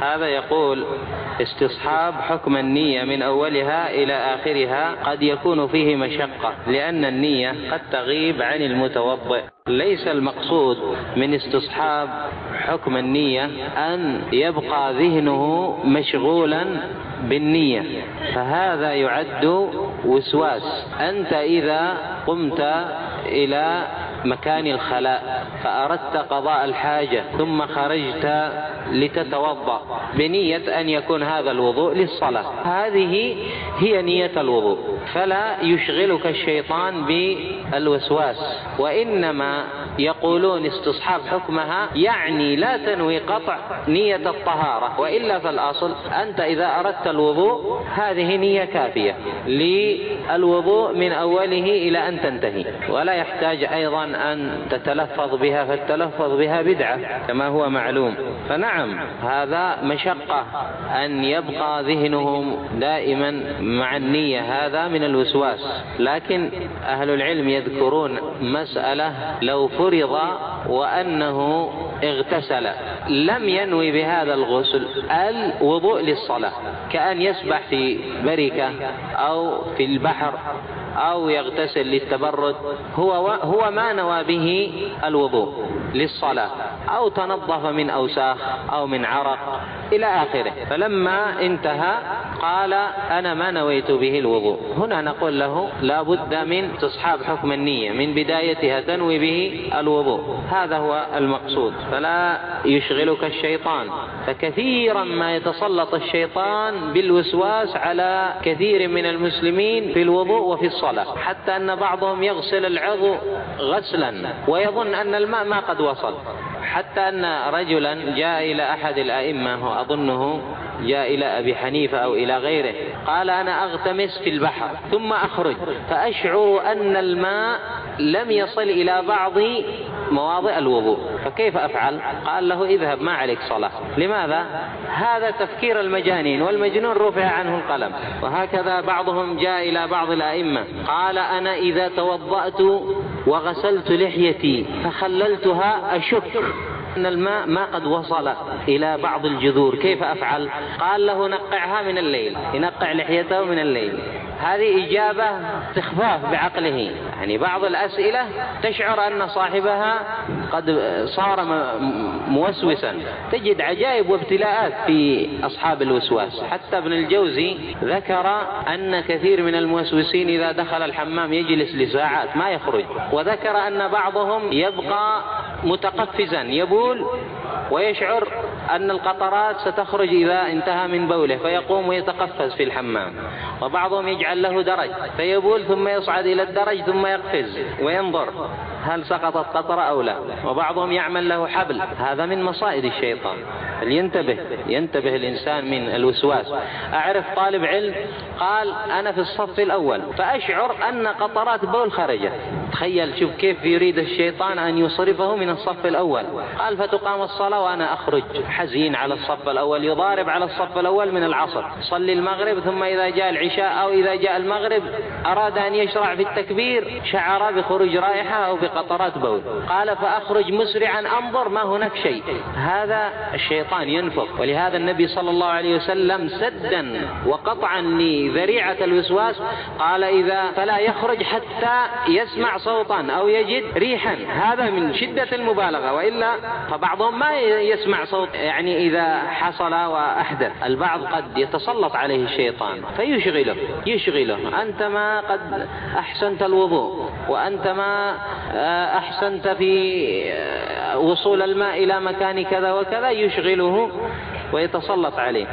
هذا يقول: استصحاب حكم النية من أولها إلى آخرها قد يكون فيه مشقة، لأن النية قد تغيب عن المتوضئ. ليس المقصود من استصحاب حكم النية أن يبقى ذهنه مشغولا بالنية، فهذا يعد وسواس. أنت إذا قمت إلى مكان الخلاء فأردت قضاء الحاجة ثم خرجت لتتوضأ بنية أن يكون هذا الوضوء للصلاة، هذه هي نية الوضوء، فلا يشغلك الشيطان بالوسواس. وإنما يقولون استصحاب حكمها يعني لا تنوي قطع نية الطهارة، وإلا فالأصل أنت إذا أردت الوضوء هذه نية كافية للوضوء من أوله إلى أن تنتهي، ولا يحتاج أيضا أن تتلفظ بها، فالتلفظ بها بدعة كما هو معلوم. فنعم هذا مشقة أن يبقى ذهنهم دائما مع النية، هذا من الوسواس. لكن أهل العلم يذكرون مسألة: لو فرض وأنه اغتسل لم ينوي بهذا الغسل الوضوء للصلاة، كأن يسبح في بركة أو في البحر أو يغتسل للتبرد، هو ما نوى به الوضوء للصلاة، أو تنظف من أوساخ أو من عرق إلى آخره، فلما انتهى قال: أنا ما نويت به الوضوء. هنا نقول له: لا بد من استصحاب حكم النية من بدايتها، تنوي به الوضوء، هذا هو المقصود، فلا يشغلك الشيطان. فكثيرا ما يتسلط الشيطان بالوسواس على كثير من المسلمين في الوضوء وفي الصلاة، حتى أن بعضهم يغسل العضو غسلا ويظن أن الماء ما قد وصل، حتى أن رجلا جاء إلى أحد الأئمة وأظنه جاء إلى أبي حنيفة أو إلى غيره، قال: أنا أغتمس في البحر ثم أخرج فأشعر أن الماء لم يصل إلى بعض مواضع الوضوء، فكيف أفعل؟ قال له: اذهب ما عليك صلاة. لماذا؟ هذا تفكير المجانين، والمجنون رفع عنه القلم. وهكذا بعضهم جاء إلى بعض الأئمة قال: أنا إذا توضأت وغسلت لحيتي فخللتها أشك أن الماء ما قد وصل إلى بعض الجذور، كيف أفعل؟ قال له: نقعها من الليل، ينقع لحيته من الليل. هذه إجابة استخفاف بعقله، يعني بعض الأسئلة تشعر أن صاحبها قد صار موسوسا. تجد عجائب وابتلاءات في أصحاب الوسواس. حتى ابن الجوزي ذكر أن كثير من الموسوسين إذا دخل الحمام يجلس لساعات ما يخرج، وذكر أن بعضهم يبقى متقفزا يبول ويشعر أن القطرات ستخرج إذا انتهى من بوله، فيقوم ويتقفز في الحمام. وبعضهم يجعل له درج فيبول ثم يصعد إلى الدرج ثم يقفز وينظر هل سقطت قطرة أو لا. وبعضهم يعمل له حبل. هذا من مصائد الشيطان، ينتبه الإنسان من الوسواس. أعرف طالب علم قال: أنا في الصف الأول فأشعر أن قطرات بول خرجت. تخيل، شوف كيف يريد الشيطان أن يصرفه من الصف الأول. قال: فتقام الصلاة وأنا أخرج حزين على الصف الأول، يضارب على الصف الأول من العصر، صلي المغرب، ثم إذا جاء العشاء أو إذا جاء المغرب أراد أن يشرع في التكبير شعر بخروج رائحة أو بقطرات بول. قال: فأخرج مسرعا أنظر ما هناك شيء. هذا الشيطان ينفق. ولهذا النبي صلى الله عليه وسلم سدا وقطعا لذريعة الوسواس قال: إذا فلا يخرج حتى يسمع صوتا أو يجد ريحا. هذا من شدة المبالغة، وإلا فبعضهم ما يسمع صوت، يعني إذا حصل وأحدث. البعض قد يتسلط عليه الشيطان فيشغله، أنت ما قد أحسنت الوضوء، وأنت ما أحسنت في وصول الماء إلى مكان كذا وكذا، يشغله ويتسلط عليه.